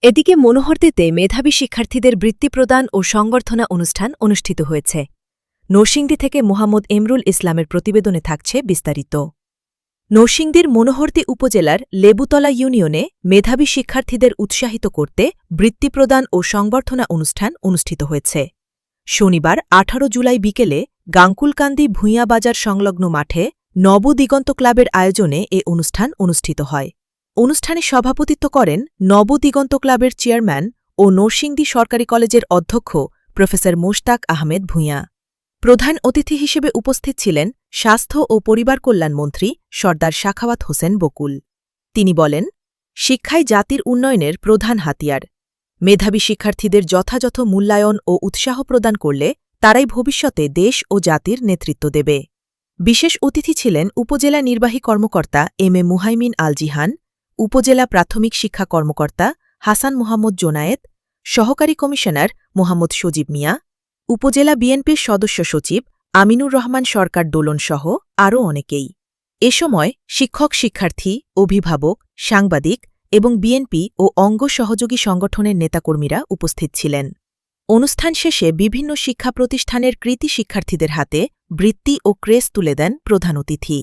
এদিকে মনোহরদীতে মেধাবী শিক্ষার্থীদের বৃত্তি প্রদান ও সংবর্ধনা অনুষ্ঠান অনুষ্ঠিত হয়েছে। নরসিংদী থেকে মোহাম্মদ এমরুল ইসলামের প্রতিবেদনে থাকছে বিস্তারিত। নরসিংদীর মনোহরদী উপজেলার লেবুতলা ইউনিয়নে মেধাবী শিক্ষার্থীদের উৎসাহিত করতে বৃত্তি প্রদান ও সংবর্ধনা অনুষ্ঠান অনুষ্ঠিত হয়েছে। শনিবার ১৮ জুলাই বিকেলে গাঙ্কুলকান্দি ভূঁইয়া বাজার সংলগ্ন মাঠে নবদিগন্ত ক্লাবের আয়োজনে এ অনুষ্ঠান অনুষ্ঠিত হয়। অনুষ্ঠানে সভাপতিত্ব করেন নবদিগন্ত ক্লাবের চেয়ারম্যান ও নরসিংদী সরকারি কলেজের অধ্যক্ষ প্রফেসর মোশতাক আহমেদ ভূঁইয়া। প্রধান অতিথি হিসেবে উপস্থিত ছিলেন স্বাস্থ্য ও পরিবার কল্যাণ মন্ত্রী সর্দার সাখাওয়াত হোসেন বকুল। তিনি বলেন, শিক্ষাই জাতির উন্নয়নের প্রধান হাতিয়ার। মেধাবী শিক্ষার্থীদের যথাযথ মূল্যায়ন ও উৎসাহ প্রদান করলে তারাই ভবিষ্যতে দেশ ও জাতির নেতৃত্ব দেবে। বিশেষ অতিথি ছিলেন উপজেলা নির্বাহী কর্মকর্তা এম এ মুহাইমিন আল জিহান, উপজেলা প্রাথমিক শিক্ষা কর্মকর্তা হাসান মোহাম্মদ জোনায়েত, সহকারী কমিশনার মোহাম্মদ সজীব মিয়া, উপজেলা বিএনপির সদস্য সচিব আমিনুর রহমান সরকার দোলনসহ আরও অনেকেই। এ সময় শিক্ষক, শিক্ষার্থী, অভিভাবক, সাংবাদিক এবং বিএনপি ও অঙ্গ সহযোগী সংগঠনের নেতাকর্মীরা উপস্থিত ছিলেন। অনুষ্ঠান শেষে বিভিন্ন শিক্ষা প্রতিষ্ঠানের কৃতী শিক্ষার্থীদের হাতে বৃত্তি ও ক্রেস্ট তুলে দেন প্রধান অতিথি।